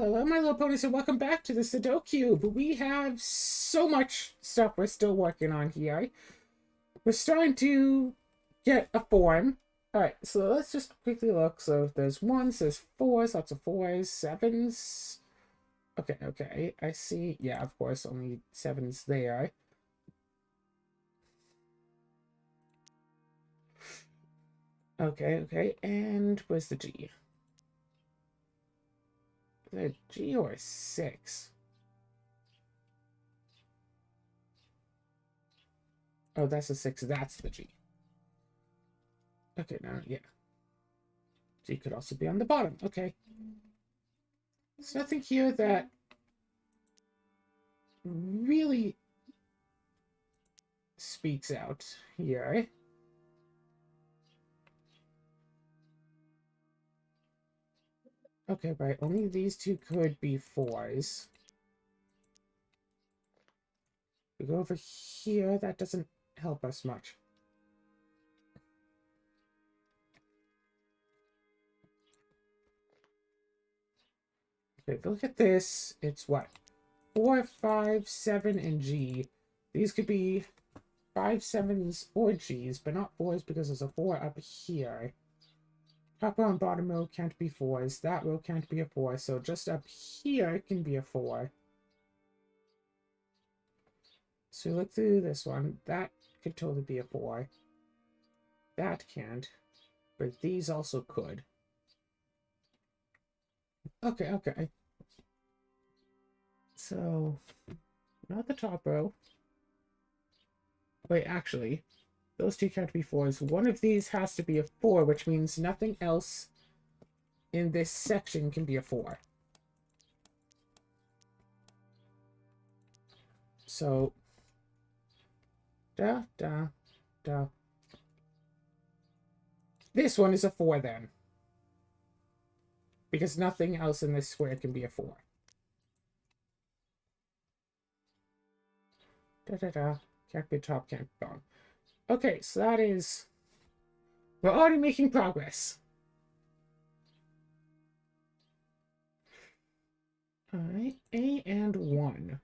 Hello, my little ponies, and welcome back to the SudoKube. We have so much stuff we're still working on here. We're starting to get a form. Alright, so let's just quickly look. So there's ones, there's fours, lots of fours, sevens. Okay, I see. Yeah, of course, only sevens there. Okay, and where's the G? Is that a G or a 6? Oh, that's a 6, that's the G. Okay, now, yeah. G could also be on the bottom. Okay. There's nothing here that really speaks out here. Okay, right. Only these two could be fours. We go over here. That doesn't help us much. Okay, if you look at this, it's what? 4, 5, 7, and G. These could be 5, 7s, or G's, but not 4s because there's a 4 up here. Top row and bottom row can't be 4s. That row can't be a 4, so just up here it can be a 4. So look through this one. That could totally be a 4. That can't. But these also could. Okay. So, not the top row. Wait, actually, those two can't be 4s. One of these has to be a 4, which means nothing else in this section can be a 4. So, da. This one is a 4 then. Because nothing else in this square can be a 4. Can't be top, can't be bottom. Okay, so that is... We're already making progress. Alright, A and 1.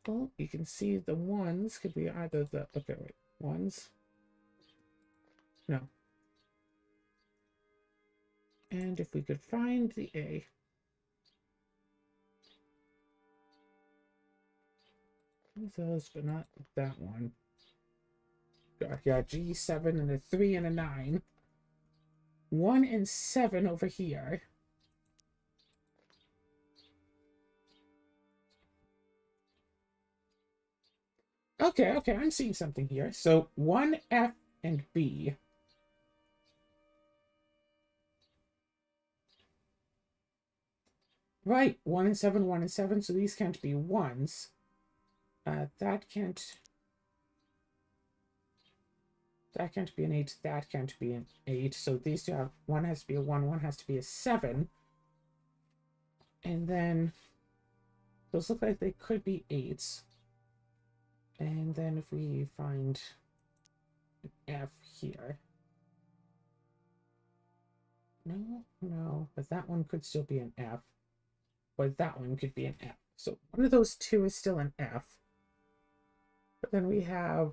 Well, you can see the 1s could be either the... Okay, wait. 1s? No. And if we could find the A... Those, but not that one. Yeah, G7 and a 3 and a 9. 1 and 7 over here. Okay, I'm seeing something here. So 1, F, and B. Right, 1 and 7, 1 and 7, so these can't be 1s. That can't be an 8, that can't be an 8. So these two have, one has to be a 1, one has to be a 7. And then those look like they could be 8s. And then if we find an F here. No, but that one could still be an F. But that one could be an F. So one of those two is still an F. But then we have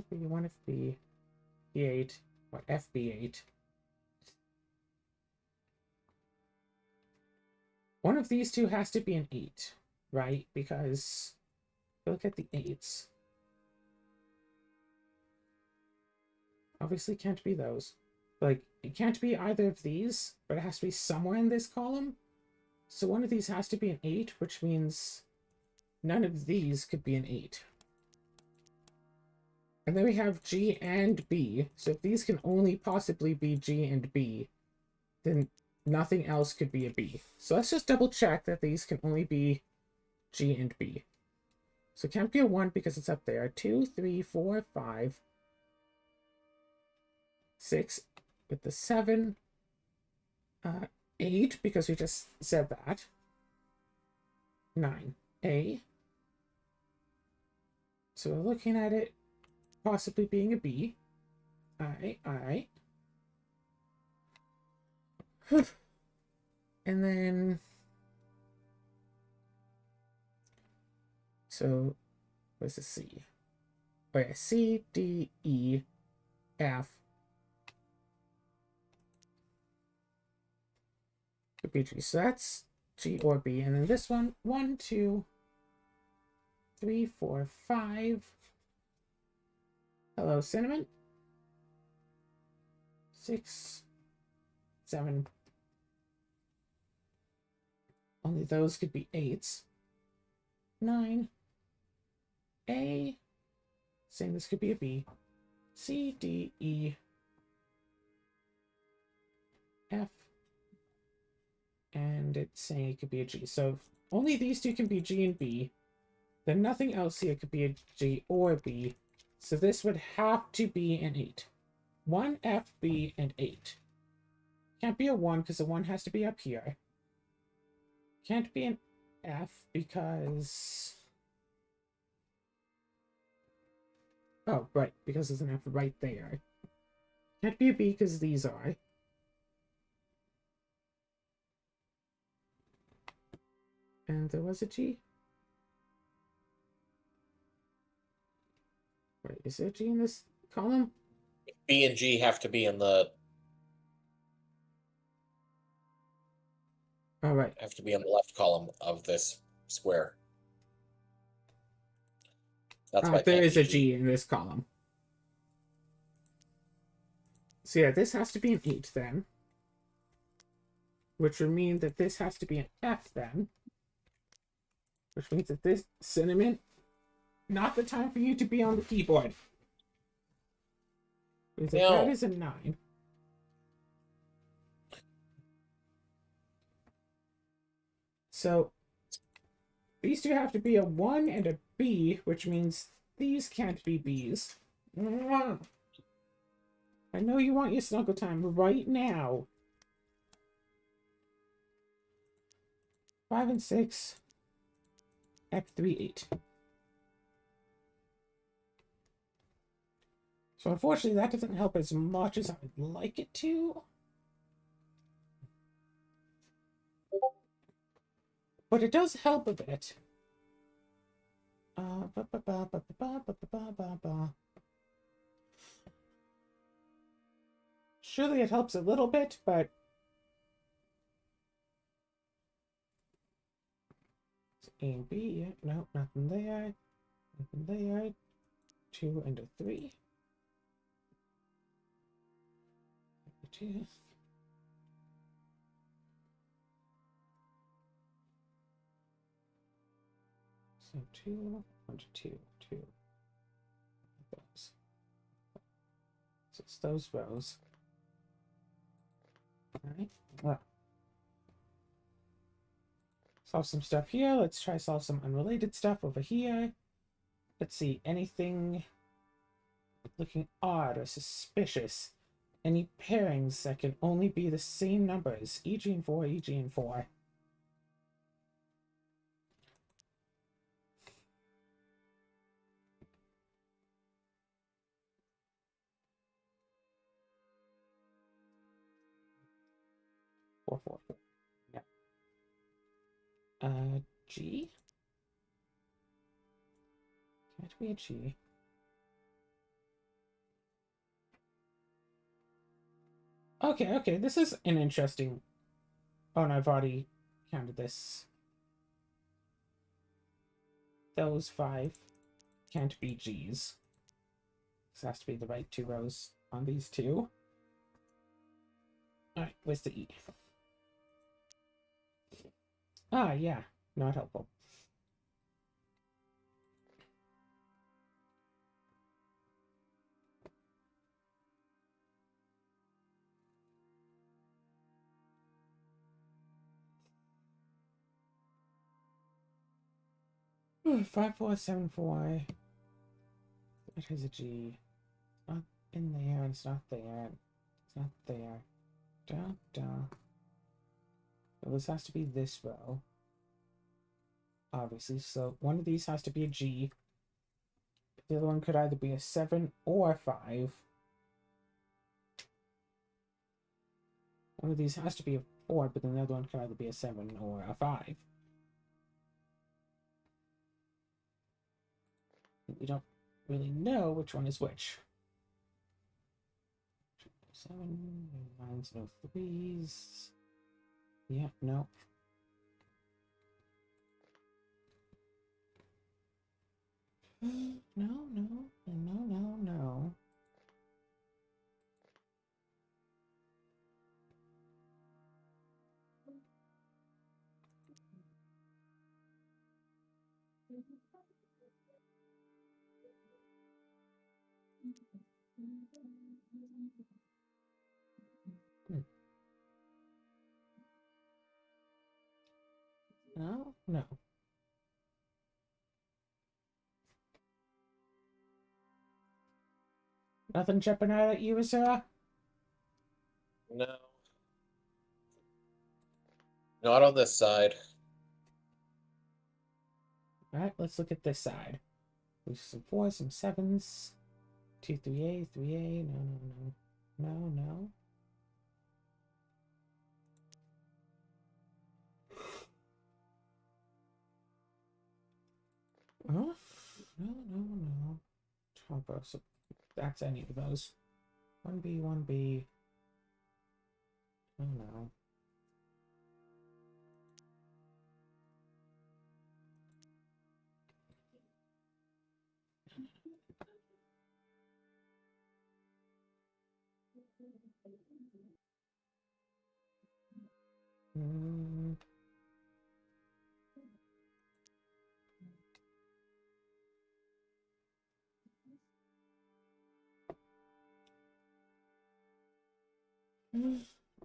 one of B8 or FB8. One of these two has to be an 8, right? Because look at the 8s. Obviously can't be those. Like, it can't be either of these, but it has to be somewhere in this column. So one of these has to be an 8, which means none of these could be an 8. And then we have G and B. So if these can only possibly be G and B, then nothing else could be a B. So let's just double check that these can only be G and B. So it can't be a 1 because it's up there. 2, 3, 4, 5, 6 with the 7. 8 because we just said that. 9. A. So we're looking at it possibly being a B. Alright. And then, so where's the C? Oh yeah, C, D, E, F. Could be G. So that's G or B. And then this one, 1, 2, 3, 4, 5. Hello, cinnamon. 6, 7. Only those could be 8s. 9. A. Saying this could be a B. C, D, E, F. And it's saying it could be a G. So if only these two can be G and B, then nothing else here could be a G or B. So this would have to be an 8. 1, F, B, and 8. Can't be a 1 because the 1 has to be up here. Can't be an F because... Oh, right, because there's an F right there. Can't be a B because these are. And there was a G. Wait, is there a G in this column? B and G have to be in the... All right. Have to be in the left column of this square. That's why there is a G in this column. So yeah, this has to be an 8 then. Which would mean that this has to be an F then. Which means that this, cinnamon, not the time for you to be on the keyboard. Because if that is a 9. So these two have to be a 1 and a B, which means these can't be B's. I know you want your snuggle time right now. 5 and 6. F3, 8. So unfortunately that doesn't help as much as I would like it to. But it does help a bit. Surely it helps a little bit, but A and B, yeah, no, nothing there. Nothing there. 2 and a 3. 2. So 2, 1 to 2, 2. Those. So it's those rows. Alright, well. Solve some stuff here. Let's try solve some unrelated stuff over here. Let's see, anything looking odd or suspicious? Any pairings that can only be the same numbers? EG and 4, EG and 4. Four, 4, 4. Yeah. G? Can't be a G. Okay, this is an interesting... Oh, no, I've already counted this. Those 5 can't be G's. This has to be the right 2 rows on these 2. Alright, where's the E? Ah, yeah, not helpful. Ooh, 5, 4, 7, 4. It has a G. It's not in there, it's not there. It's not there. Da. Well, this has to be this row. Obviously, so one of these has to be a G. The other one could either be a 7 or 5. One of these has to be a 4, but then the other one can either be a 7 or a 5. We don't really know which one is which. 7, no 9s, no 3s. Yeah, no. No, no, no, no, no. Hmm. No, no. Nothing jumping out at you, sir? No. Not on this side. Alright, let's look at this side. There's some 4s, some 7s. 2, 3A, 3A. No, no, no. No, no. Huh? No, no, no. Top, so that's any of those. 1B, 1B. Oh no. Mm.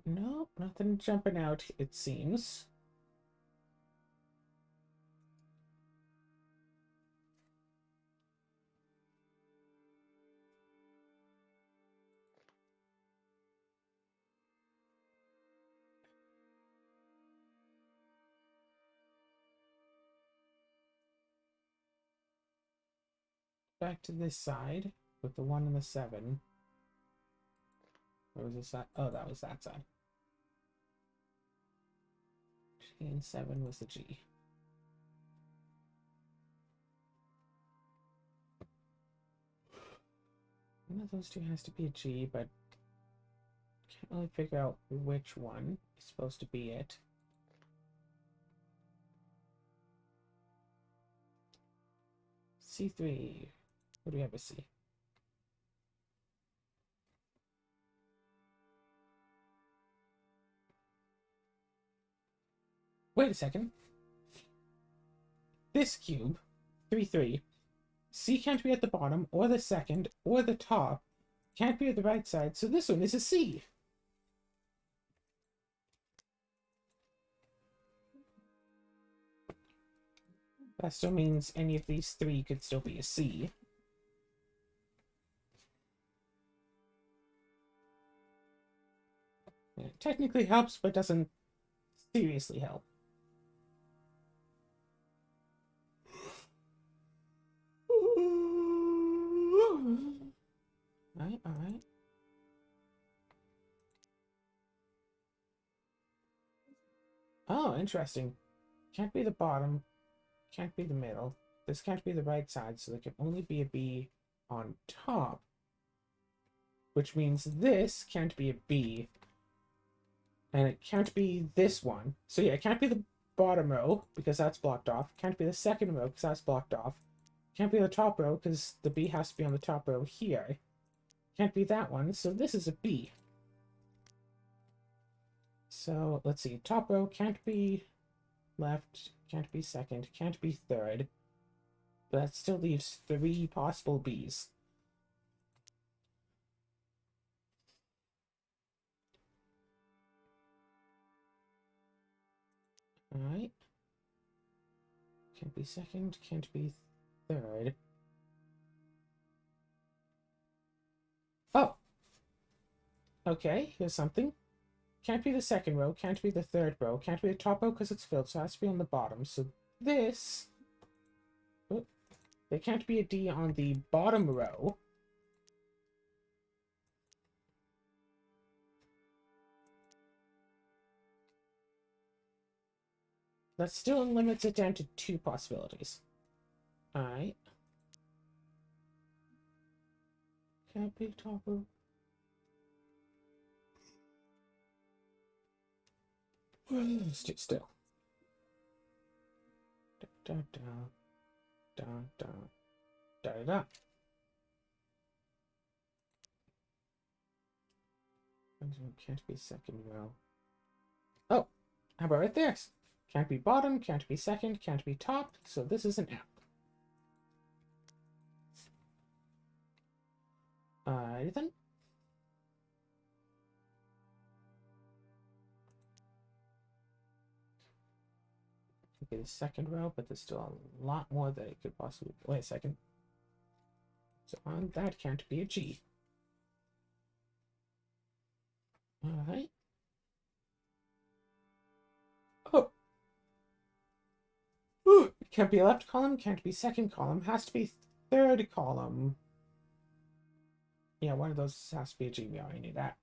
No, nothing jumping out, it seems. Back to this side with the 1 and the 7. Where was this side? Oh, that was that side. G and 7 was the G. One of those two has to be a G, but can't really figure out which one is supposed to be it. C3. What do we have a C? Wait a second. This cube, 3, 3. C can't be at the bottom, or the second, or the top. Can't be at the right side, so this one is a C. That still means any of these 3 could still be a C. It technically helps, but doesn't seriously help. Alright, alright. Oh, interesting. Can't be the bottom. Can't be the middle. This can't be the right side, so there can only be a B on top. Which means this can't be a B. And it can't be this one. So yeah, it can't be the bottom row, because that's blocked off. Can't be the second row, because that's blocked off. Can't be the top row, because the B has to be on the top row here. Can't be that one, so this is a B. So, let's see. Top row can't be left, can't be second, can't be third. But that still leaves 3 possible Bs. Alright. Can't be second, can't be third. Oh! Okay, here's something. Can't be the second row, can't be the third row, can't be the top row because it's filled, so it has to be on the bottom. So this... Oh, there can't be a D on the bottom row. That still limits it down to 2 possibilities. Alright. Can't be top of... Stay still. Da, da, da, da, da, da, da. Can't be second row. Oh, how about right there? Can't be bottom, can't be second, can't be top, so this is an app. Alright then. Okay, the second row, but there's still a lot more that it could possibly... Wait a second. So on that can't be a G. Alright. Oh! Ooh, can't be left column, can't be second column, has to be third column. Yeah, one of those has to be a G. We already knew that.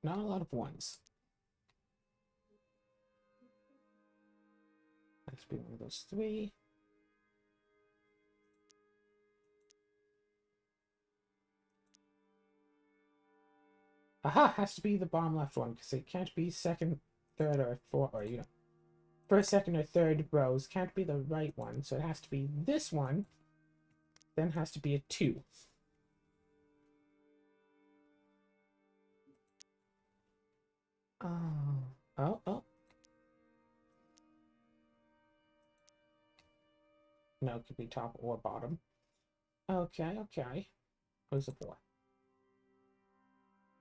Not a lot of ones. Has to be one of those 3. Aha! Has to be the bottom left one, because it can't be second, third, or fourth, or, you know, first, second, or third rows can't be the right one, so it has to be this one, then has to be a 2. Oh. No, it could be top or bottom. Okay. Where's the 4?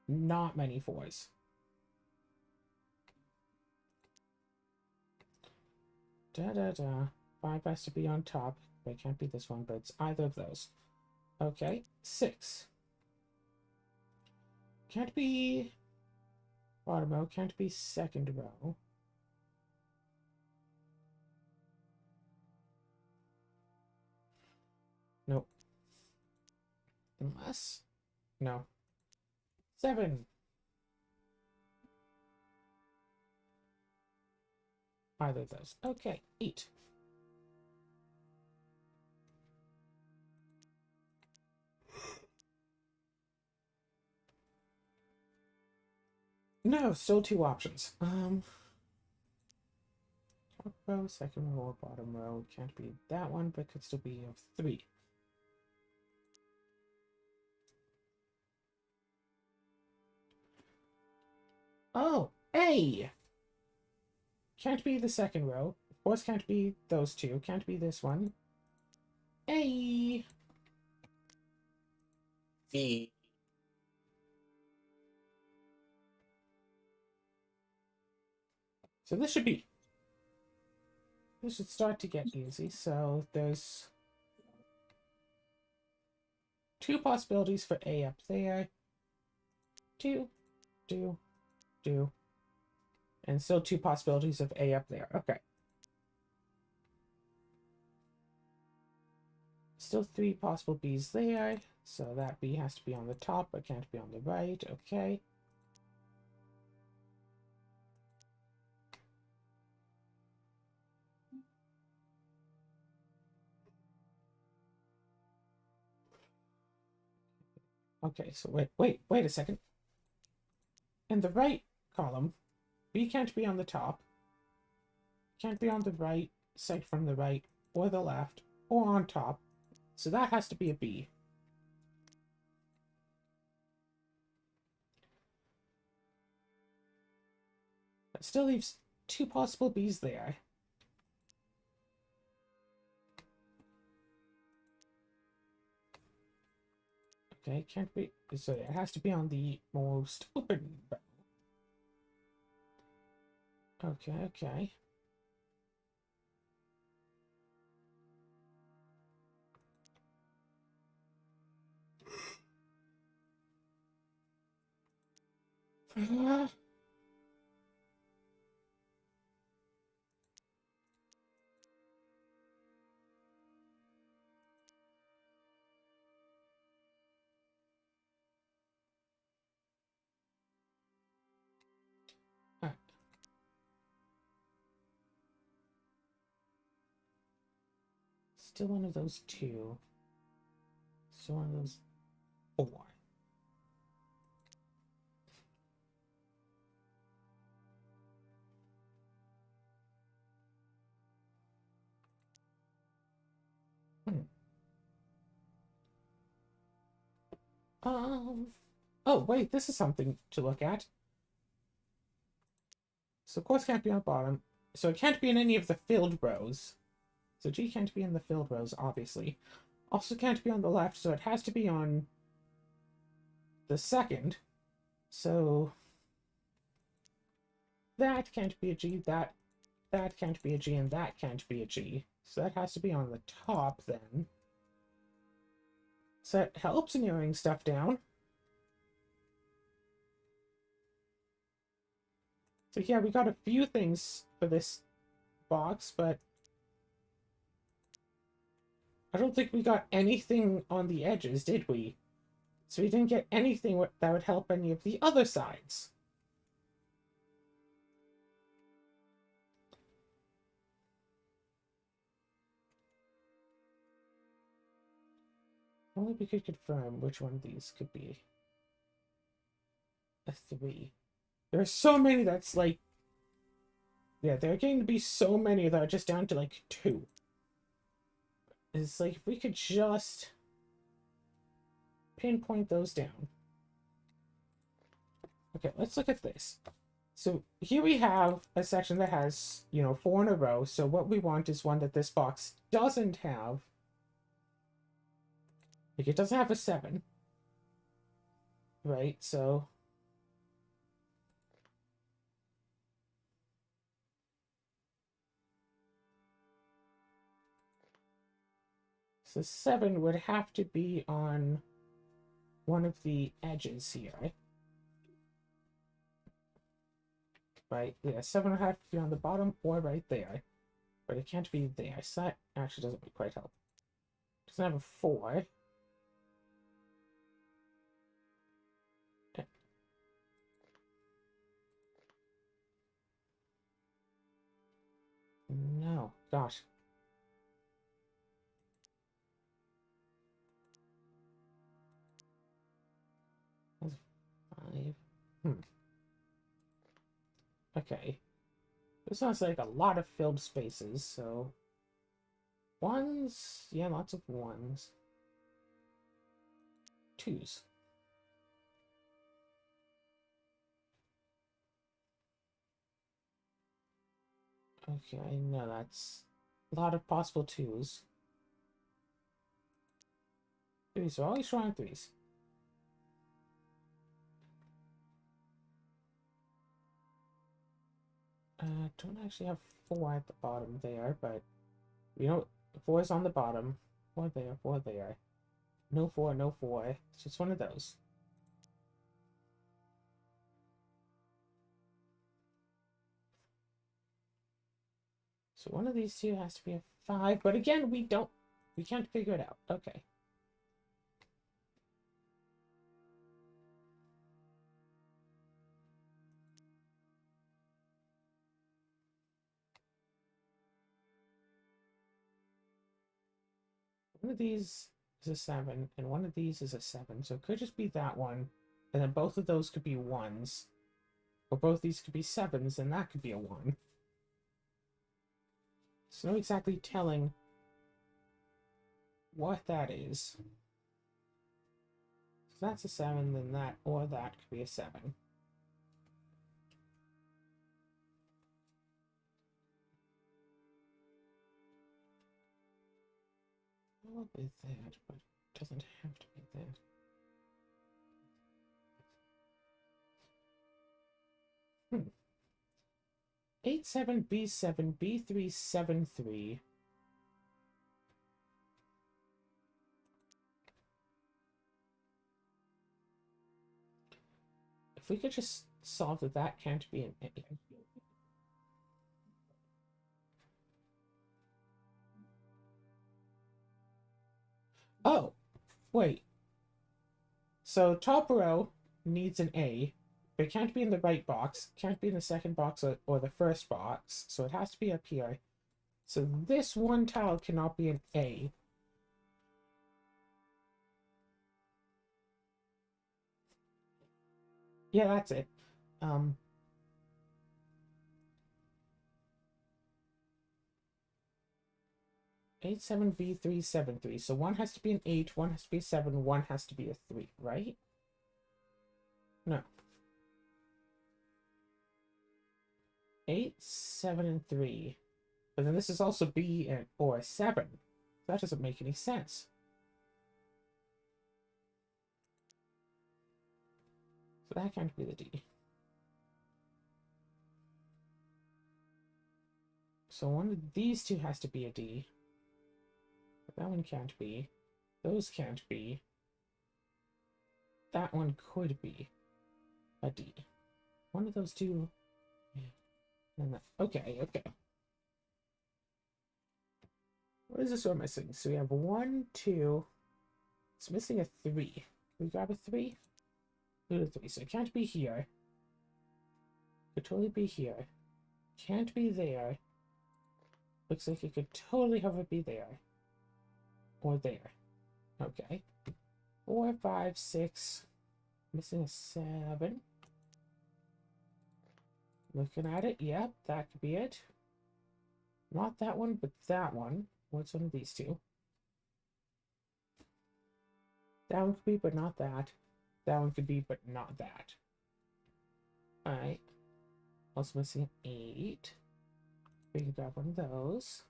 Not many 4s. Da. 5 has to be on top. It can't be this one, but it's either of those. Okay, 6. Can't be bottom row, can't be second row. Nope. Unless... No. 7. Either of those. Okay, 8. No, still 2 options. Top row, second row, or bottom row. Can't be that one, but could still be of 3. Oh, A! Can't be the second row. Of course, can't be those 2. Can't be this one. A! B. So this should be... This should start to get easy. So there's 2 possibilities for A up there. 2. And still 2 possibilities of A up there. Okay. Still 3 possible B's there. So that B has to be on the top, but can't be on the right. Okay. Okay, so wait a second. In the right column, B can't be on the top, can't be on the right, side from the right, or the left, or on top. So that has to be a B. That still leaves 2 possible B's there. Okay, can't be, so it has to be on the most open row. Okay. Still one of those two. Still one of those four. Oh, wait, this is something to look at. So, of course, it can't be on the bottom. So, it can't be in any of the filled rows. So, G can't be in the filled rows, obviously. Also, can't be on the left, so it has to be on the second. So, that can't be a G, that can't be a G, and that can't be a G. So, that has to be on the top, then. So, that helps in narrowing stuff down. So yeah, we got a few things for this box, but I don't think we got anything on the edges, did we? So we didn't get anything that would help any of the other sides. Only we could confirm which one of these could be a 3. There are so many that's like... Yeah, there are going to be so many that are just down to like 2. It's like, if we could just pinpoint those down. Okay, let's look at this. So here we have a section that has, 4 in a row. So what we want is one that this box doesn't have. Like, it doesn't have a 7. Right, so... So 7 would have to be on one of the edges here. Right, yeah, 7 would have to be on the bottom or right there. But it can't be there. So that actually doesn't quite help. It doesn't have a 4. No, gosh. That's a 5. Okay. This sounds like a lot of filled spaces, so... 1s? Yeah, lots of 1s. 2s. Okay, no, that's a lot of possible 2s. 3s, so always trying 3s. Don't actually have 4 at the bottom there, but you know, 4 is on the bottom. 4 there, 4 there. No 4, no 4. It's just one of those. So one of these two has to be a 5, but again, we can't figure it out. Okay. One of these is a 7, and one of these is a 7, so it could just be that one, and then both of those could be 1s. Or both these could be 7s, and that could be a 1. It's not exactly telling what that is. If that's a 7, then that or that could be a 7. Probably that, but it doesn't have to be that. Hmm. 8-7, B7, B3, 7-3. If we could just solve that that can't be an A. Oh, wait. So top row needs an A, but it can't be in the right box, can't be in the second box or the first box, so it has to be up here. So this one tile cannot be an A. Yeah, that's it. 87B373. So one has to be an 8, one has to be a 7, one has to be a 3, right? No. 8, 7, and 3. But then this is also B and or a 7. That doesn't make any sense. So that can't be the D. So one of these two has to be a D. But that one can't be. Those can't be. That one could be a D. One of those two. And that. Okay, okay. What is this one missing? So we have 1, 2. It's missing a 3. Can we grab a 3? Do the 3. So it can't be here. Could totally be here. Can't be there. Looks like it could totally have it be there. Or there. Okay. 4, 5, 6. Missing a 7. Looking at it. Yep, that could be it. Not that one, but that one. What's one of these two? That one could be, but not that. That one could be, but not that. Alright. Also missing 8. We can grab one of those.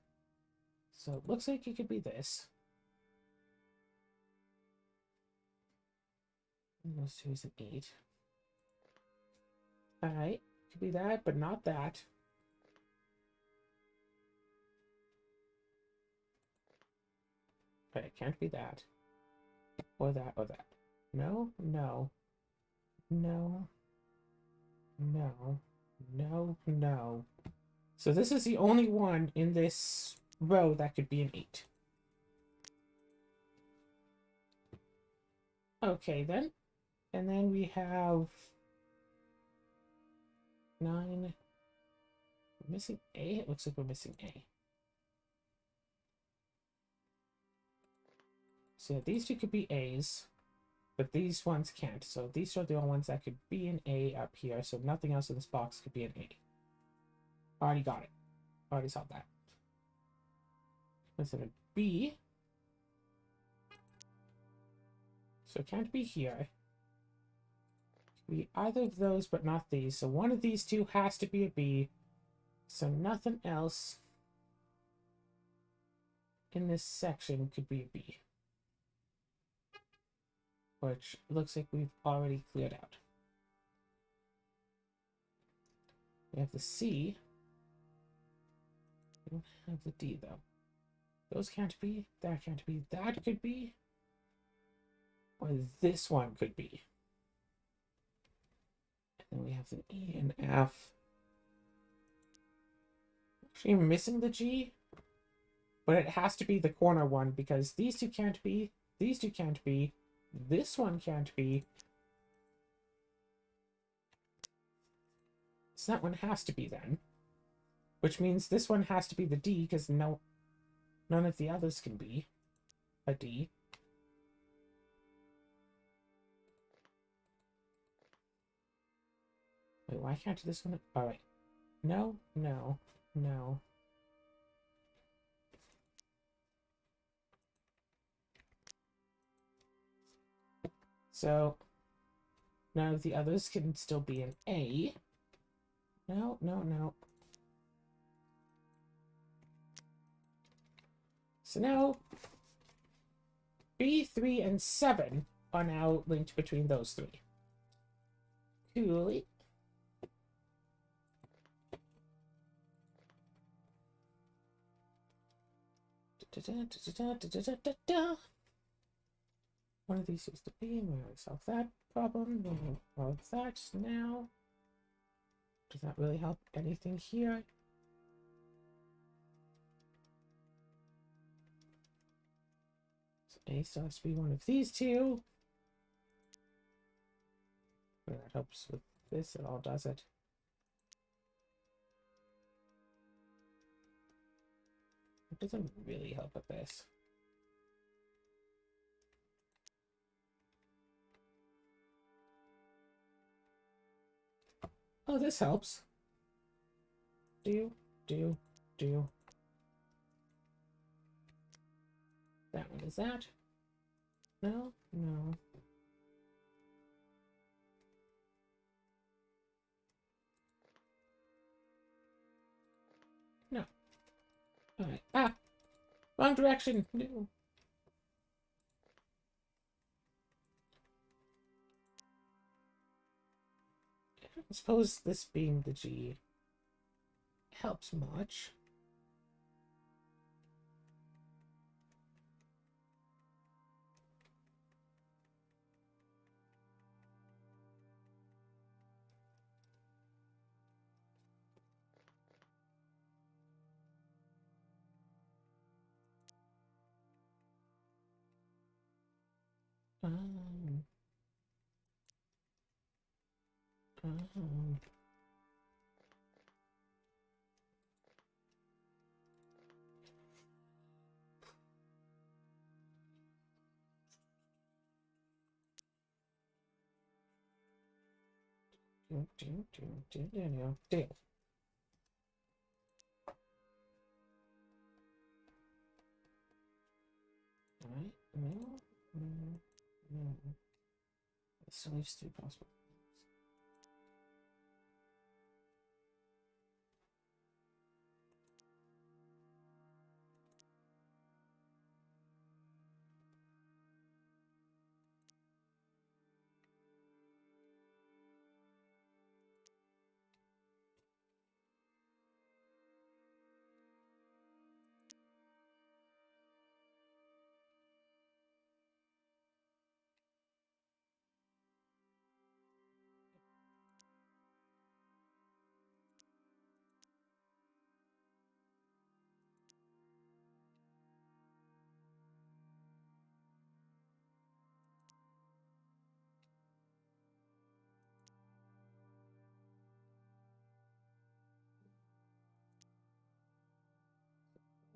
So it looks like it could be this. And those two is an 8. Alright. Could be that, but not that. Alright, can't be that. Or that, or that. No, no. No. No. No, no. So this is the only one in this row that could be an 8. Okay, then. And then we have 9. We're missing A? It looks like we're missing A. So yeah, these two could be A's, but these ones can't. So these are the only ones that could be an A up here, so nothing else in this box could be an A. Already got it. Already saw that. Instead of B. So it can't be here. It could be either of those, but not these. So one of these two has to be a B. So nothing else in this section could be a B. Which looks like we've already cleared out. We have the C. We don't have the D, though. Those can't be. That can't be. That could be. Or this one could be. And then we have the E and F. Actually, I'm missing the G. But it has to be the corner one because these two can't be. These two can't be. This one can't be. So that one has to be then. Which means this one has to be the D because none of the others can be a D. Wait, why can't this one? Alright. No, no, no. So, none of the others can still be an A. No, no, no. So now, B, 3, and 7 are now linked between those three. Cool. One of these is the B, and we already solved that problem. We'll solve that now. Does that really help anything here? So A still has to be one of these two. That helps with this, it all does it. It doesn't really help with this. Oh, this helps. Do. That one is that. No. No. Alright. Ah! Wrong direction! No. I suppose this being the G helps much. Um, um. Deal. Alright, no. It still leaves 3 possible.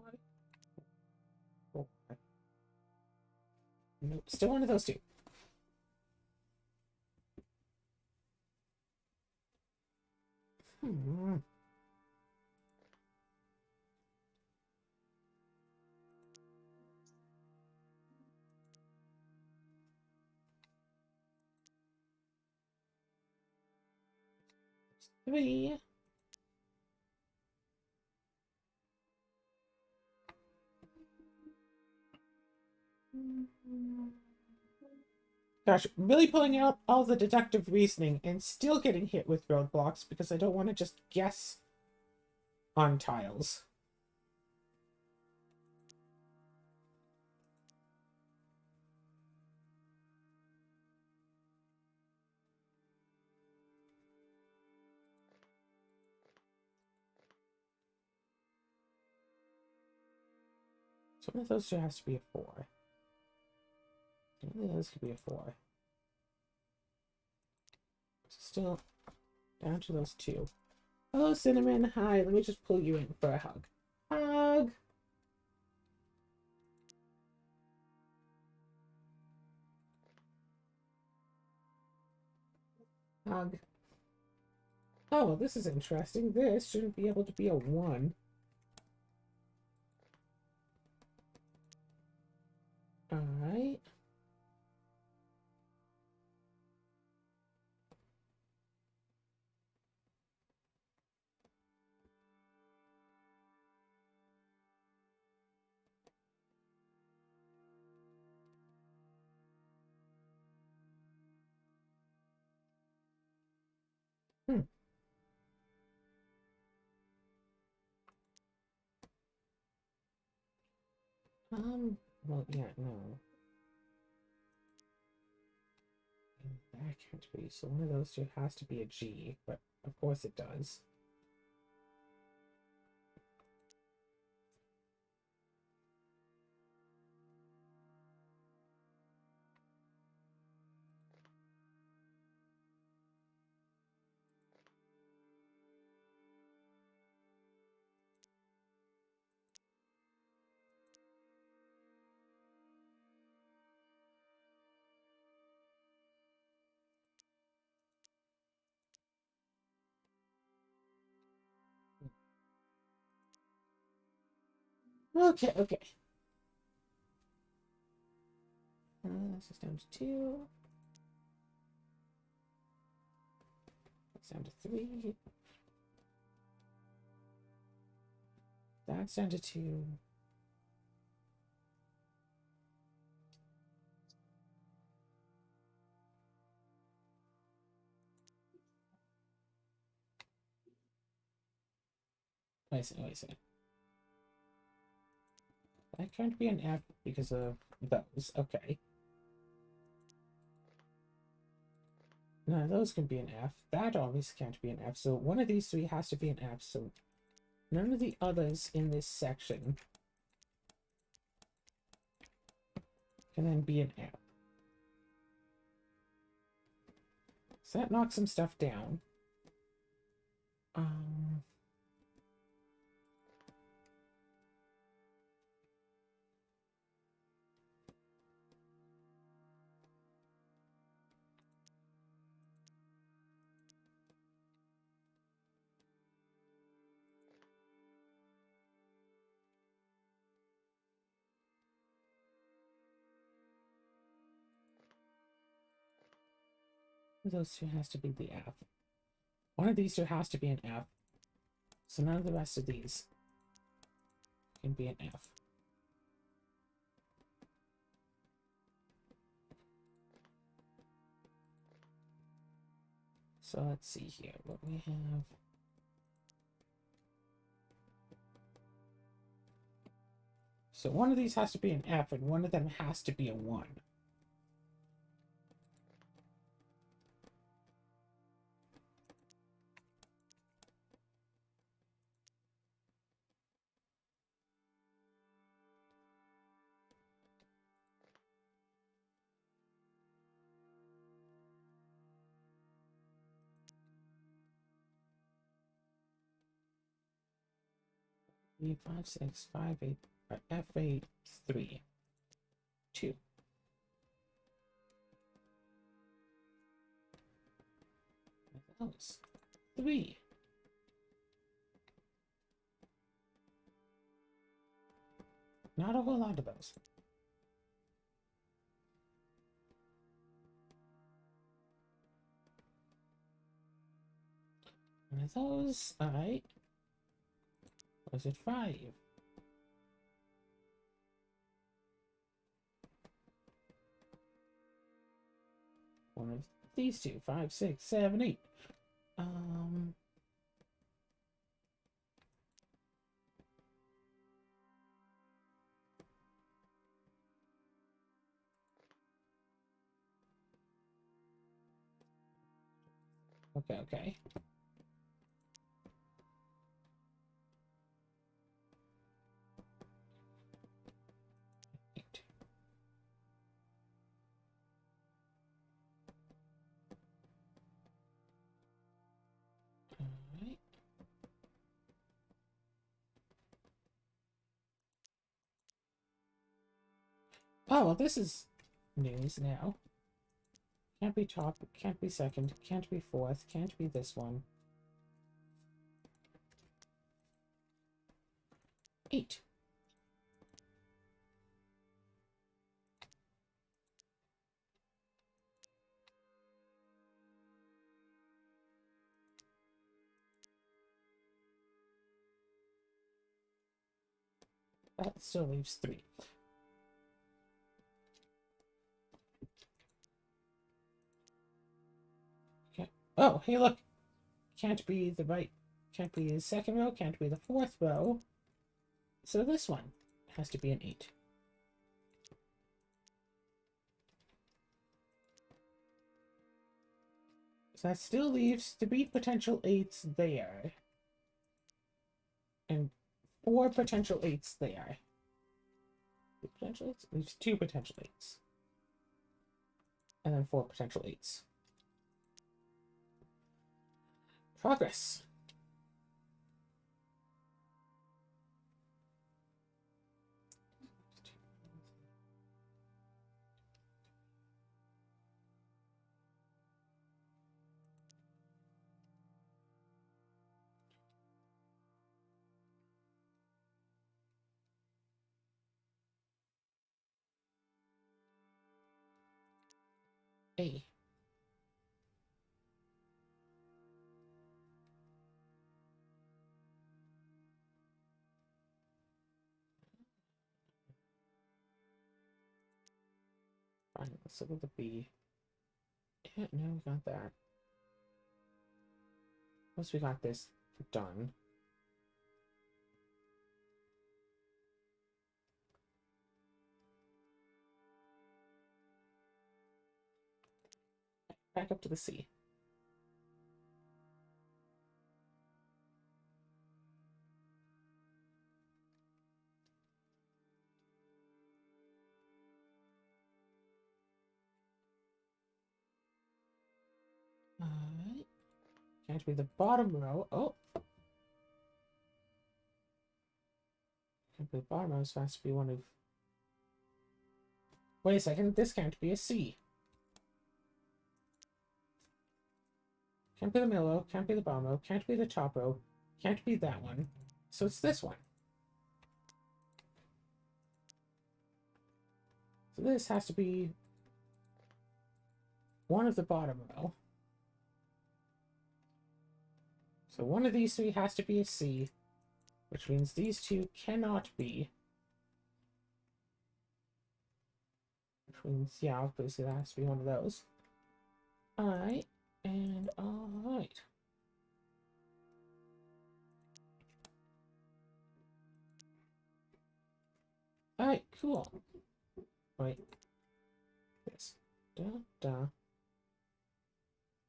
What? Oh, nope, still one of those 2. Hmm. 3. Gosh, really pulling out all the deductive reasoning and still getting hit with roadblocks because I don't want to just guess on tiles. So one of those 2 has to be a 4. One of those could be a 4. Still down to those 2. Hello, Cinnamon. Hi, let me just pull you in for a hug. Hug! Hug. Oh, this is interesting. This shouldn't be able to be a 1. Alright. Hmm. Well, yeah, no. That can't be. So one of those 2 has to be a G, but of course it does. Okay, okay. This is down to 2. That's down to 3. That's down to 2. Wait a second, wait a second. That can't be an F because of those. Okay. None of those can be an F. That obviously can't be an F. So one of these 3 has to be an F. So none of the others in this section can then be an F. So that knocks some stuff down. Those 2 has to be the F. One of these 2 has to be an F. So none of the rest of these can be an F. So let's see here what we have. So one of these has to be an F and one of them has to be a 1. Three, 5, 6, 5, 8, F8, 3, 2. Those 3. Not a whole lot of those. One of those, alright. Was it 5? One of these 2, 5, 6, 7, 8. Okay, okay. Eight. Alright. Oh, well, this is news now. Can't be top, can't be second, can't be fourth, can't be this one. 8. That still leaves 3. Okay. Oh, hey, look. Can't be the right. Can't be the second row. Can't be the fourth row. So this one has to be an 8. So that still leaves 3 potential 8s there. And 4 potential 8s there. 2 potential 8s? Leaves 2 potential 8s. And then 4 potential 8s. Progress. A. Fine, let's look at the B. Yeah, no, we got that. Once we got this done. Back up to the C. Alright. Can't be the bottom row. Oh! Can't be the bottom row, so it has to be one of... Wait a second, this can't be a C. Can't be the middle row, can't be the bottom row, can't be the top row, can't be that one. So it's this one. So this has to be one of the bottom row. So one of these three has to be a C, which means these two cannot be. Which means, yeah, obviously that has to be one of those. Alright, and alright. Alright, cool. Wait. This. Da da.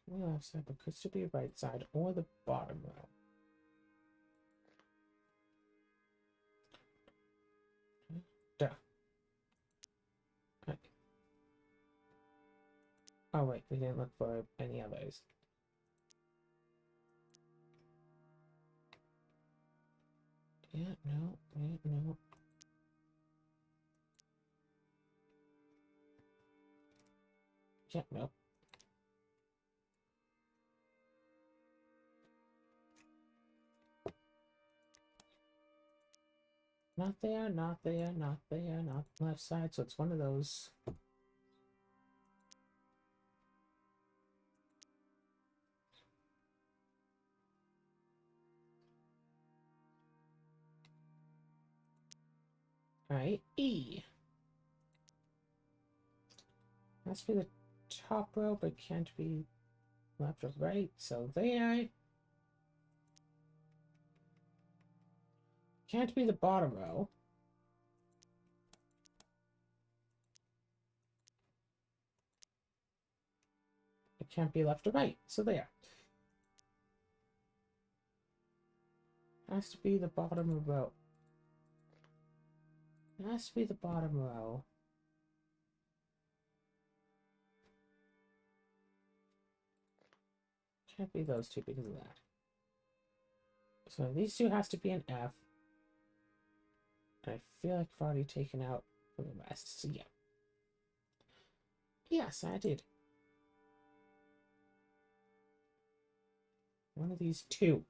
The left side, but could still be right side or the bottom row. Da. Okay. Oh wait, we didn't look for any others. Yeah, no, wait, no. Yeah, no. Not there, not there, not there, not left side, so it's one of those. Alright, E. Has to be the top row, but can't be left or right, so there. Can't be the bottom row. It can't be left or right, so there. Has to be the bottom row. It has to be the bottom row. Can't be those two because of that. So these two has to be an F. I feel like I've already taken out for the rest, so yeah. Yes, I did. One of these two.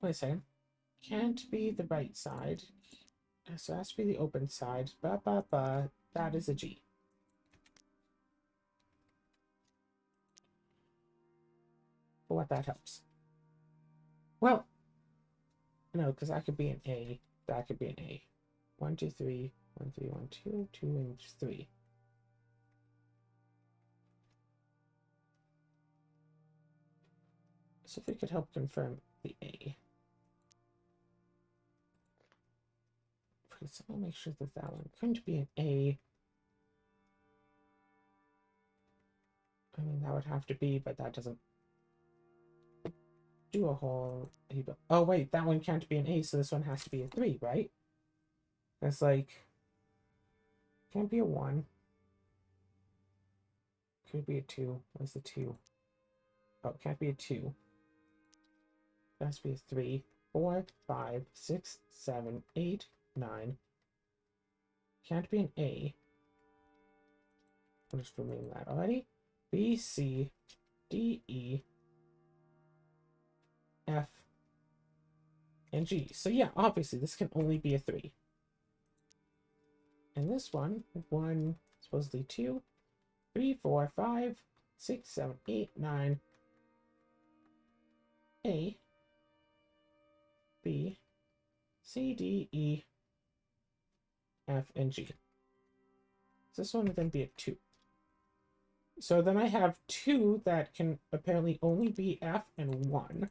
Wait a second. Can't be the right side. So it has to be the open side. Ba ba ba. That is a G. For what that helps. Well, no, because that could be an A. That could be an A. 1, 2, 3. 1, 3, 1, 2. 2 and 3. So if we could help confirm the A. So I'll make sure that that one couldn't be an A. I mean, that would have to be, but that doesn't do a whole... Oh, wait, that one can't be an A, so this one has to be a 3, right? That's like... Can't be a 1. Could be a 2. What's the 2? Oh, it can't be a 2. It has to be a 3, 4, 5, 6, 7, 8, 9. can't be an A. I'll just remove that already. B, C, D, E, F, and G. So yeah, obviously this can only be a 3. And this one, supposedly 2, 3, 4, 5, 6, 7, 8, 9, A, B, C, D, E, F, and G. So this one would then be a 2. So then I have 2 that can apparently only be F and 1.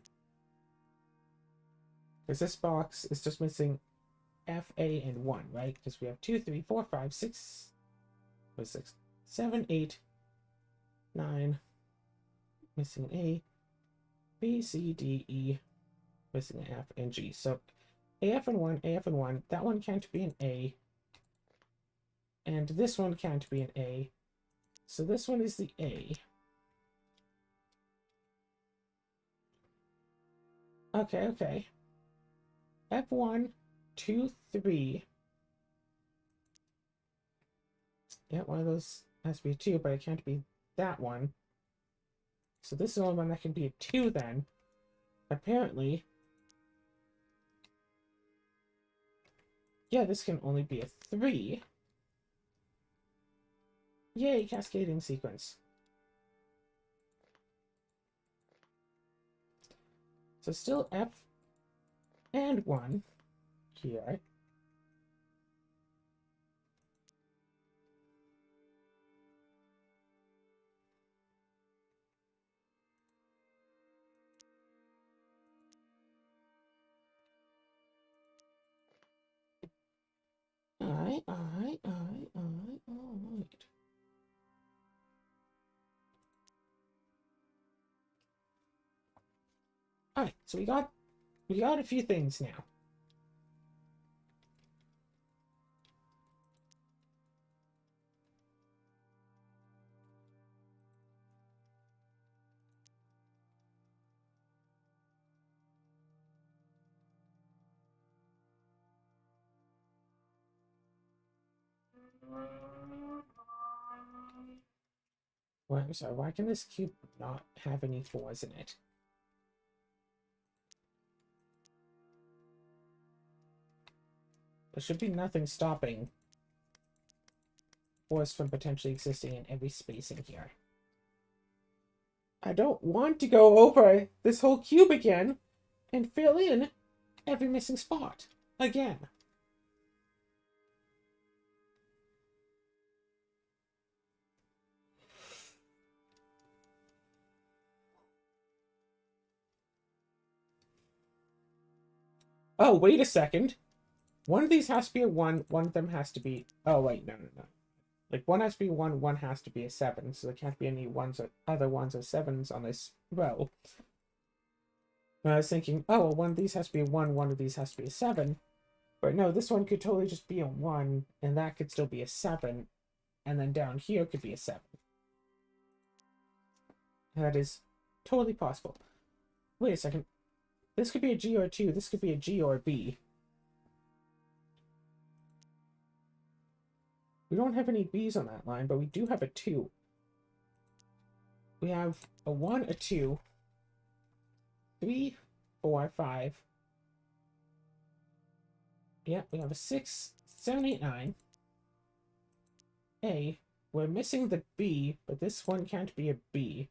Because this box is just missing F, A, and 1, right? Because we have 2, 3, 4, 5, 6, 7, 8, 9, missing an A, B, C, D, E, missing an F, and G. So AF and 1, AF and 1, that one can't be an A. And this one can't be an A. So this one is the A. Okay. F1, 2, 3. Yeah, one of those has to be a 2, but it can't be that one. So this is the only one that can be a 2 then. Apparently. Yeah, this can only be a 3. Yay, cascading sequence. So still F and 1 here. Alright. Alright, so we got a few things now. Well, I'm sorry, why can this cube not have any 4s in it? There should be nothing stopping 4s from potentially existing in every space in here. I don't want to go over this whole cube again and fill in every missing spot again. Oh, wait a second. One of these has to be a 1, one of them has to be... Oh, wait, no. Like, one has to be 1, one has to be a 7, so there can't be any 1s or other 1s or 7s on this row. And I was thinking, oh, well, one of these has to be a 1, one of these has to be a 7. But no, this one could totally just be a 1, and that could still be a 7, and then down here could be a 7. That is totally possible. Wait a second. This could be a G or a 2. This could be a G or a B. We don't have any B's on that line, but we do have a 2. We have a 1, a 2, 3, 4, 5. Yeah, we have a 6, 7, 8, 9. A. We're missing the B, but this one can't be a B.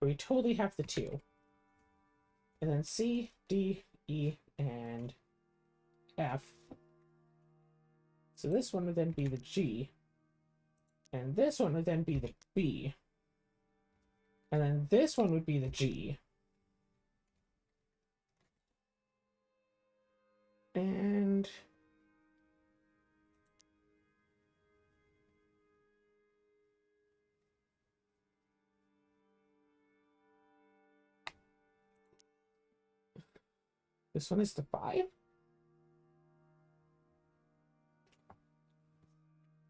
But we totally have the 2. And then C, D, E, and F. So this one would then be the G. And this one would then be the B. And then this one would be the G. And... this one is the 5?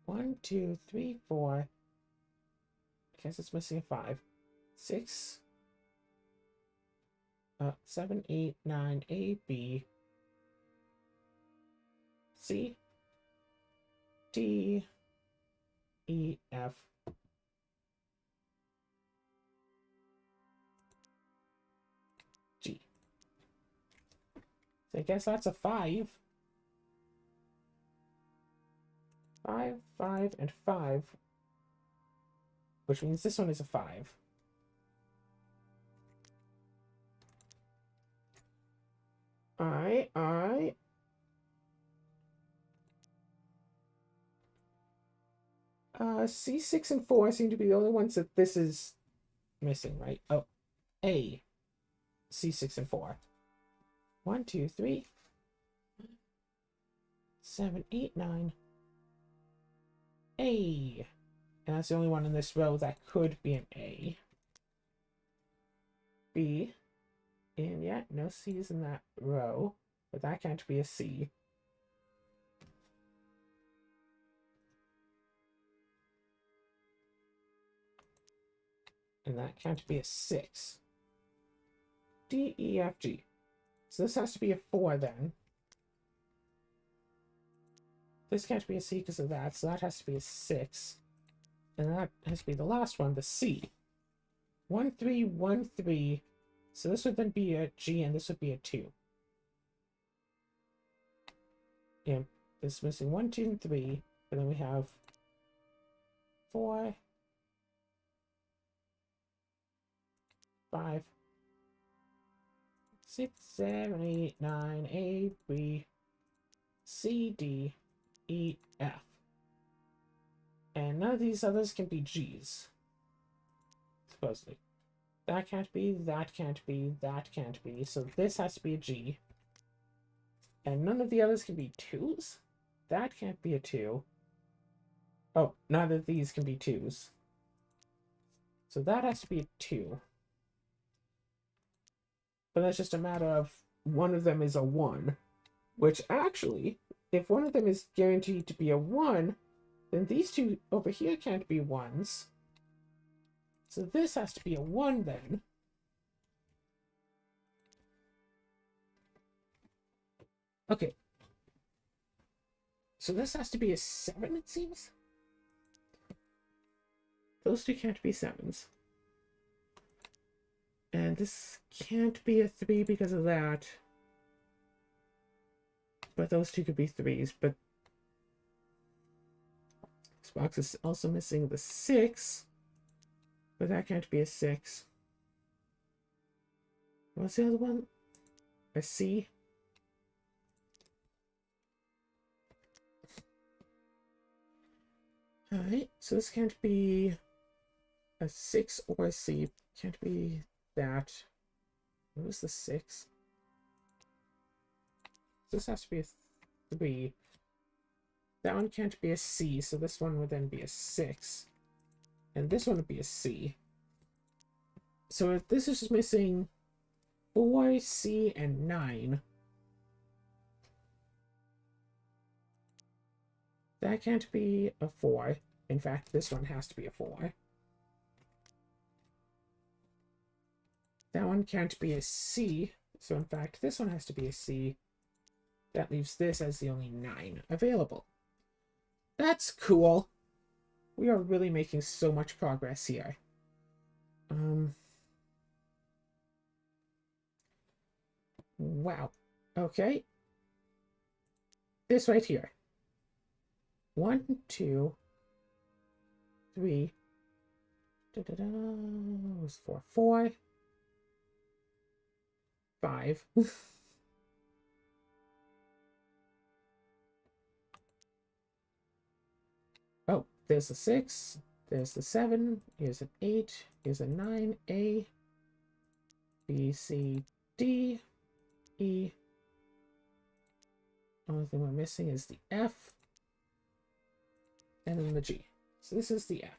1, 2, 3, 4. I guess it's missing a 5. 6, 7, 8, 9, A, B, C, D, E, F, G. So I guess that's a 5. 5, 5, and 5. Which means this one is a 5. Alright. C6 and 4 seem to be the only ones that this is missing, right? Oh, A, C6 and 4. 1, 2, 3, 7, 8, 9. A. And that's the only one in this row that could be an A. B. And yeah, no C's in that row. But that can't be a C. And that can't be a 6. D, E, F, G. So this has to be a 4 then. This can't be a C because of that, so that has to be a 6. And that has to be the last one, the C. 1, 3, 1, 3. So this would then be a G, and this would be a 2. And it's missing 1, 2, and 3. But then we have 4, 5, 6, 7, 8, 9, A, B, C, D, E, F. And none of these others can be G's. Supposedly. That can't be, that can't be, that can't be. So this has to be a G. And none of the others can be 2's? That can't be a 2. Oh, none of these can be 2's. So that has to be a 2. But that's just a matter of one of them is a 1. Which actually, if one of them is guaranteed to be a 1, then these two over here can't be 1's. So this has to be a 1 then. Okay. So this has to be a 7, it seems? Those two can't be 7's. And this can't be a 3 because of that. But those two could be 3's, but this box is also missing the 6. But that can't be a 6. What's the other one? A C? Alright, so this can't be a 6 or a C. Can't be that. What was the 6? This has to be a 3. That one can't be a C, so this one would then be a 6. And this one would be a C. So if this is just missing 4, C, and 9. That can't be a 4. In fact, this one has to be a 4. That one can't be a C. So in fact, this one has to be a C. That leaves this as the only 9 available. That's cool. We are really making so much progress here. Wow. Okay. This right here. 1, 2, 3. Was 4, 4, 5. Oh, there's a 6. There's the 7. Here's an 8. Here's a 9. A, B, C, D, E. Only thing we're missing is the F. And then the G. So this is the F.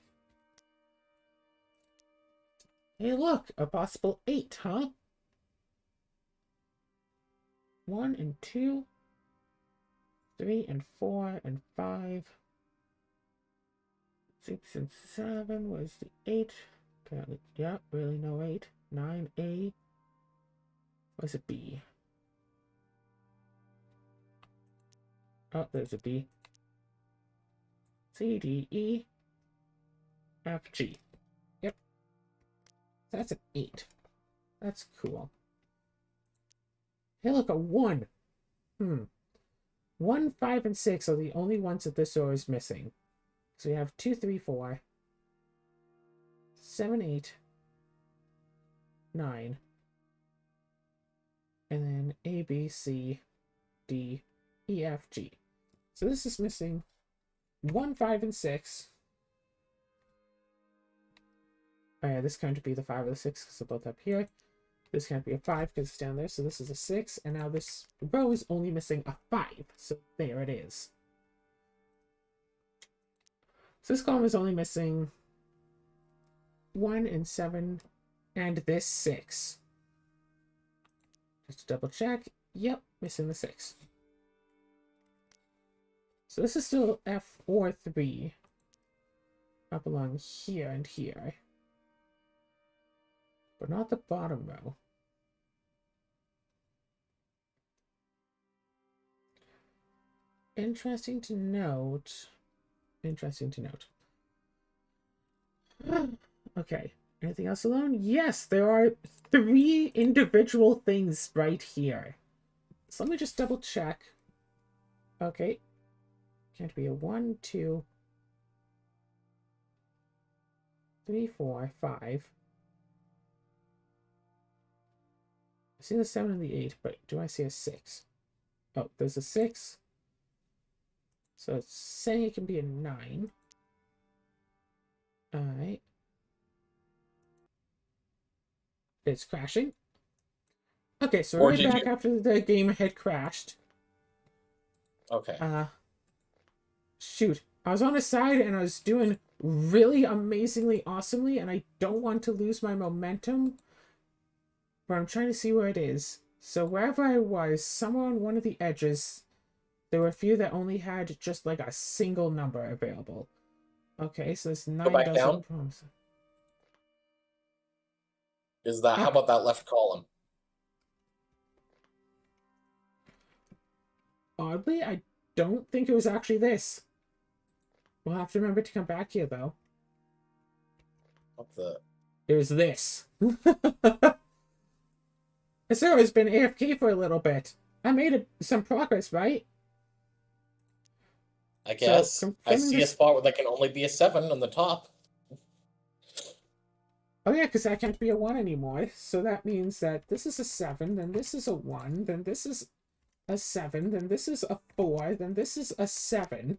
Hey, look! A possible 8, huh? 1 and 2. 3 and 4 and 5. 6 and 7 was the 8. Apparently, yeah, really no 8. 9, A. What's a B? Oh, there's a B. C, D, E, F, G. Yep. That's an 8. That's cool. Hey, look, a 1. 1, 5, and 6 are the only ones that this row is missing. So we have 2, 3, 4, 7, 8, 9. And then A, B, C, D, E, F, G. So this is missing 1, 5, and 6. Oh yeah, this can't be the 5 or the 6 because they're both up here. This can't be a 5 because it's down there. So this is a 6. And now this row is only missing a 5. So there it is. So this column is only missing 1 and 7 and this 6. Just to double check. Yep, missing the 6. So this is still F or 3 up along here and here. But not the bottom row. Interesting to note. Interesting to note. Okay. Anything else alone? Yes, there are 3 individual things right here. So let me just double check. Okay. Can't be a 1, 2, 3, 4, 5. I see the 7 and the 8, but do I see a 6? Oh, there's a 6. So it's saying it can be a 9. Alright. It's crashing. Okay, so we're right back after the game had crashed. Okay. Shoot. I was on his side and I was doing really amazingly awesomely, and I don't want to lose my momentum. But I'm trying to see where it is. So wherever I was, somewhere on one of the edges, there were a few that only had just like a single number available. Okay, so this 9 back doesn't down. promise. Is that, how about that left column? Oddly, I don't think it was actually this. We'll have to remember to come back here, though. What the? It was this. So it's been AFK for a little bit. I made some progress, right? I guess. So, I see a spot where there can only be a 7 on the top. Oh yeah, because that can't be a 1 anymore. So that means that this is a 7, then this is a 1, then this is a 7, then this is a 4, then this is a 7.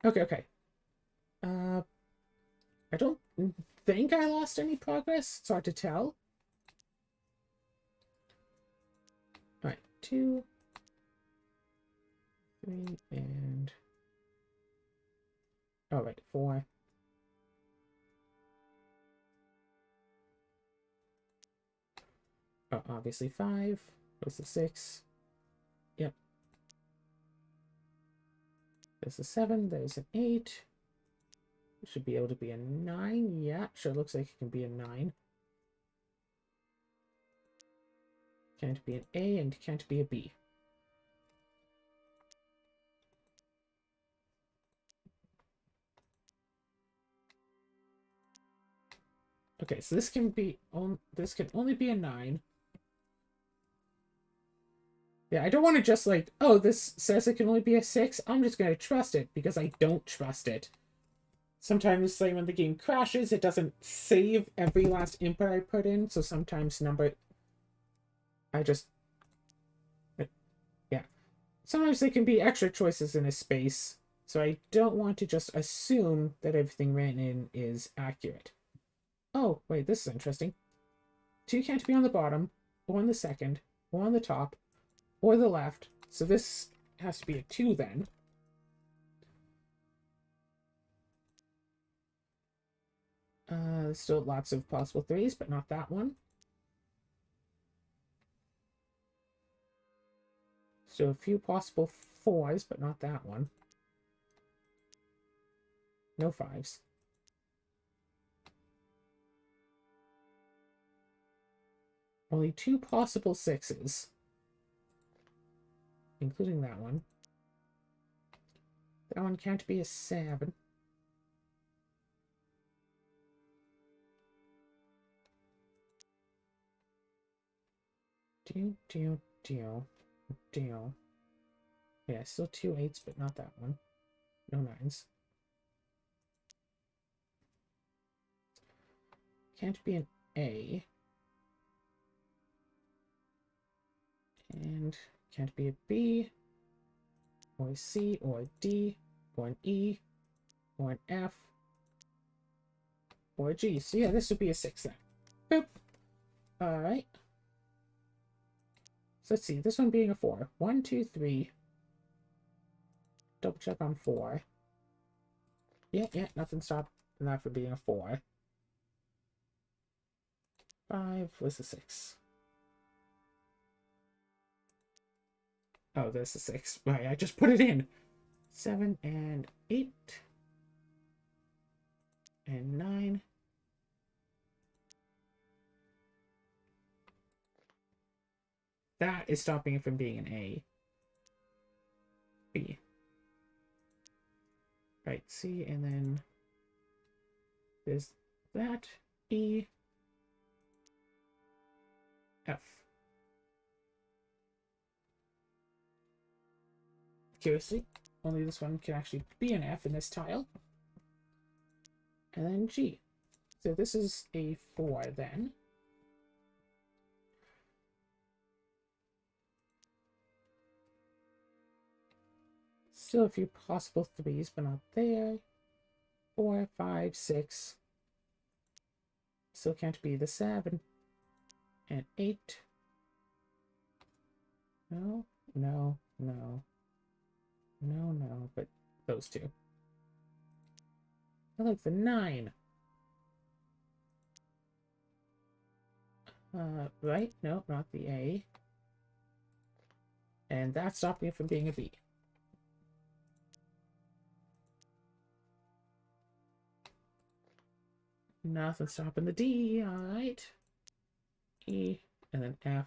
Okay. I don't think I lost any progress. It's hard to tell. Alright, 2, 3, and... Alright, 4. Oh, obviously 5. What's the 6? Yep. There's a 7, there's an 8. It should be able to be a 9. Yeah, sure looks like it can be a 9. Can't be an A and can't be a B. Okay, so this can only be a 9. Yeah, I don't want to just like, oh, this says it can only be a 6. I'm just going to trust it because I don't trust it. Sometimes, like, when the game crashes, it doesn't save every last input I put in, so sometimes yeah. Sometimes there can be extra choices in a space, so I don't want to just assume that everything ran in is accurate. Oh, wait, this is interesting. 2 can't be on the bottom, or on the second, or on the top, or the left, so this has to be a 2 then. Still lots of possible 3s, but not that one. So a few possible 4s, but not that one. No 5s. only 2 possible 6s, including that one. That one can't be a 7. Do. Yeah, still 2 8s, but not that one. No 9s. Can't be an A. And can't be a B, or a C, or a D, or an E, or an F, or a G. So yeah, this would be a 6 then. Boop. Alright. So let's see, this one being a 4. 1, 2, 3. Double check on 4. Yeah, nothing stopped that from being a 4. 5 was a 6. Oh, there's a 6. Right, I just put it in. 7 and 8. And 9. That is stopping it from being an A. B. Right, C, and then there's that. E. F. Curiously, only this one can actually be an F in this tile. And then G. So this is a 4 then. Still a few possible 3s, but not there. 4, 5, 6. Still can't be the 7. And 8. No, but those two. I like the 9. Right? No, not the A. And that's stopping it from being a B. Nothing stopping the D, alright. E, and then F.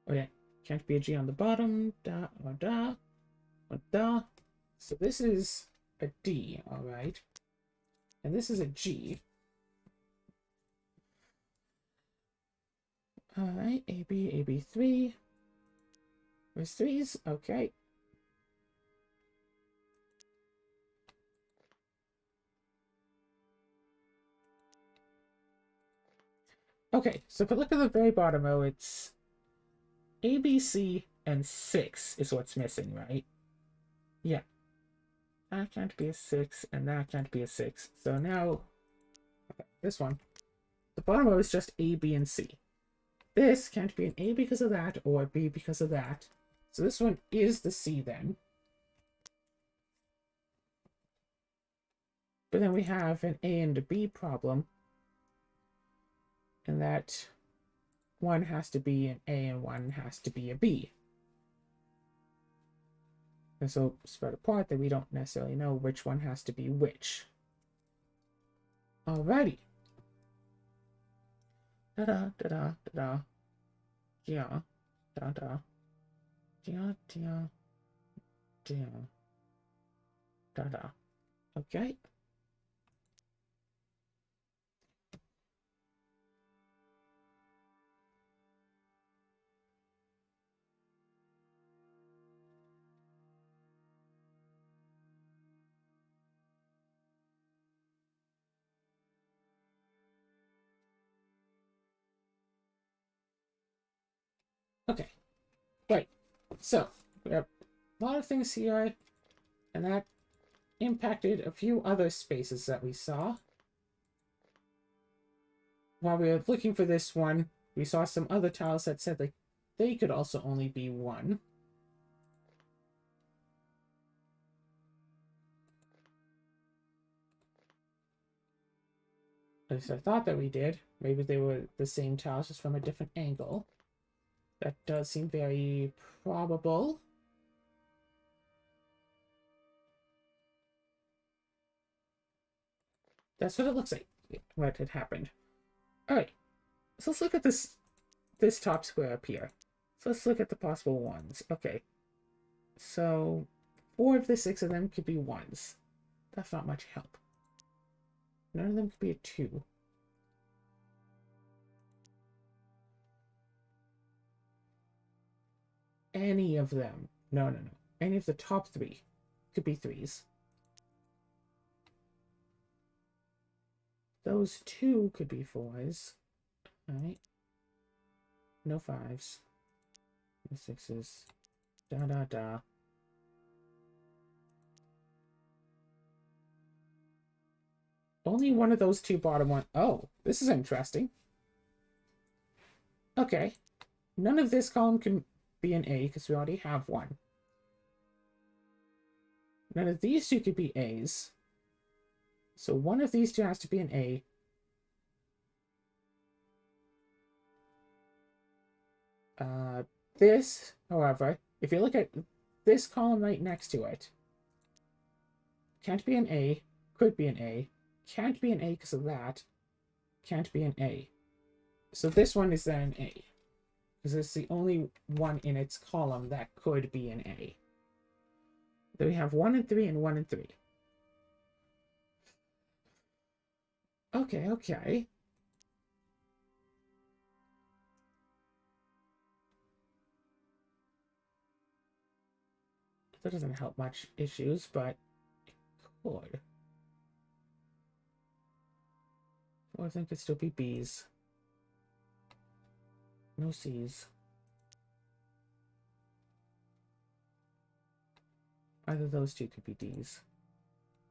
Oh yeah, can't be a G on the bottom. Da, or da, or da. So this is a D, alright. And this is a G. Alright, AB, AB3. There's 3s, okay. Okay, so if we look at the very bottom row, it's A, B, C, and 6 is what's missing, right? Yeah. That can't be a 6, and that can't be a 6. So now, okay, this one. The bottom row is just A, B, and C. This can't be an A because of that, or a B because of that. So this one is the C then. But then we have an A and a B problem. And that one has to be an A and one has to be a B. They're so spread apart that we don't necessarily know which one has to be which. Alrighty. Da-da, da-da, da-da. Yeah. Da-da. Yeah, yeah. Yeah. Da-da. Okay. Okay. Right. So, we have a lot of things here, and that impacted a few other spaces that we saw. While we were looking for this one, we saw some other tiles that said like they could also only be 1. At least I thought that we did. Maybe they were the same tiles, just from a different angle. That does seem very probable. That's what it looks like, what had happened. Alright, so let's look at this top square up here. So let's look at the possible ones. Okay, so 4 of the 6 of them could be 1s. That's not much help. None of them could be a 2. Any of them. No. Any of the top 3 could be 3s. Those 2 could be 4s. Alright. No 5s. No 6s. Da. Only one of those 2 bottom one. Oh, this is interesting. Okay. None of this column can be an A because we already have one. None of these 2 could be A's. So one of these 2 has to be an A. This, however, if you look at this column right next to it, can't be an A, could be an A, can't be an A because of that, can't be an A. So this one is then an A, because it's the only one in its column that could be an A. Then we have 1 and 3 and 1 and 3. Okay. That doesn't help much issues, but it could. Or I think it'd still be B's. No C's. Either those 2 could be D's.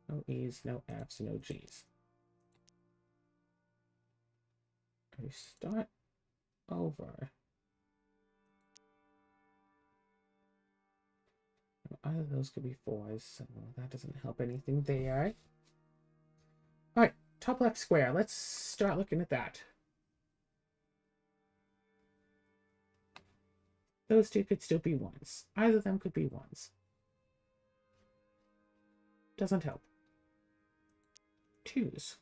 No E's, no F's, no G's. We start over. Either of those could be 4s, so that doesn't help anything there. Alright, top left square. Let's start looking at that. Those 2 could still be 1s. Either of them could be 1s. Doesn't help. 2s.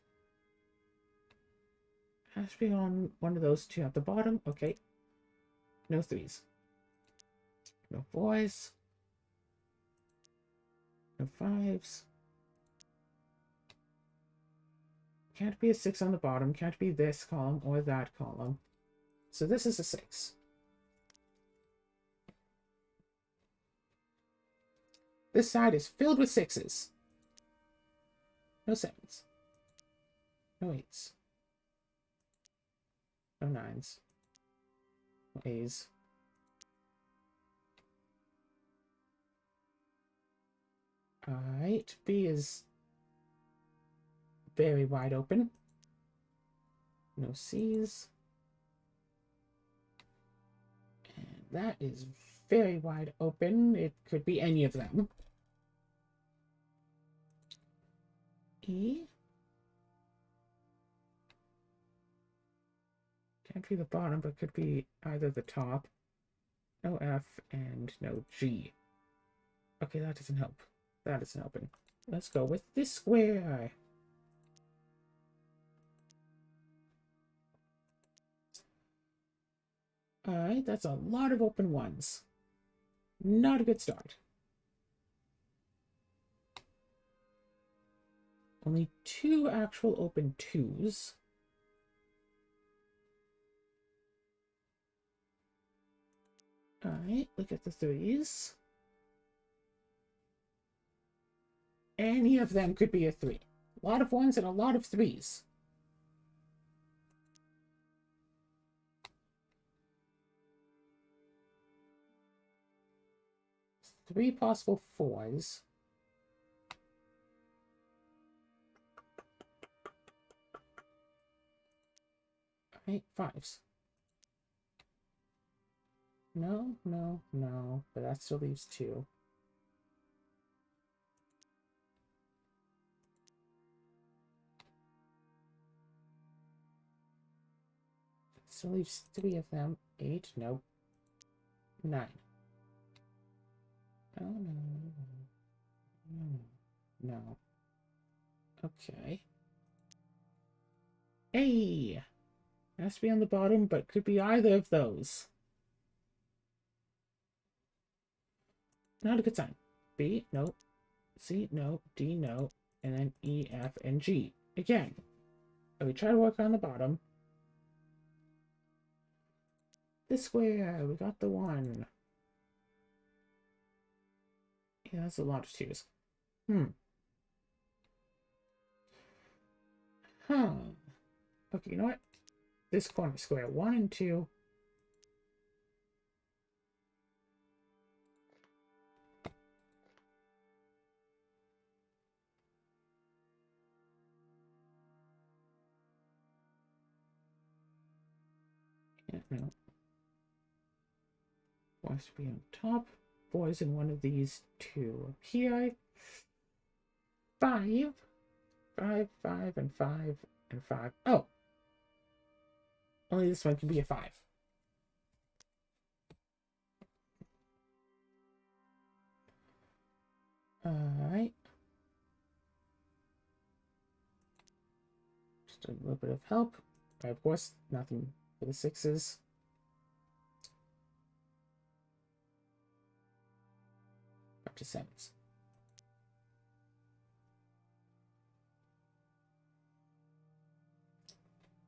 Has to be on one of those 2 at the bottom. Okay. No 3s. No 4s. No 5s. Can't be a 6 on the bottom. Can't be this column or that column. So this is a 6. This side is filled with 6s. No 7s. No 8s. No 9s. No A's. Alright, B is very wide open. No C's. And that is very wide open. It could be any of them. E. Can't be the bottom, but could be either the top. No F and no G. Okay, that doesn't help. That isn't helping. Let's go with this square. Alright, that's a lot of open 1s. Not a good start. Only 2 actual open 2s. Alright, look at the 3s. Any of them could be a 3. A lot of 1s and a lot of 3s. Three possible 4s. Alright, 5s. No. But that still leaves 2. Still leaves 3 of them. 8, nope. 9. Oh, no. No. Okay. A. Has to be on the bottom, but could be either of those. Not a good sign. B, no. C, no. D, no. And then E, F, and G. Again, we try to work on the bottom. This square, we got the 1. Yeah, that's a lot of 2s. Huh. Okay, you know what? This corner square, 1 and 2. Yeah, no. 4 has to be on top. 4 is in one of these 2 up here. 5. 5, 5, and 5, and 5. Oh! Only this one can be a 5. Alright. Just a little bit of help. Of course, nothing for the 6s. Up to 7s.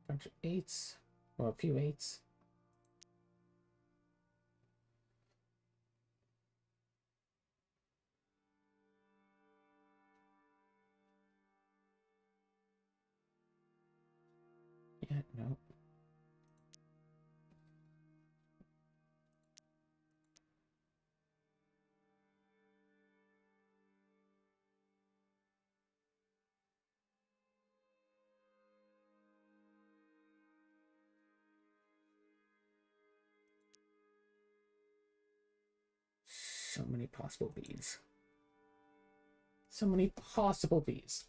Bunch of 8s. Or a few 8s. Yeah, no. So many possible Bs. So many possible Bs.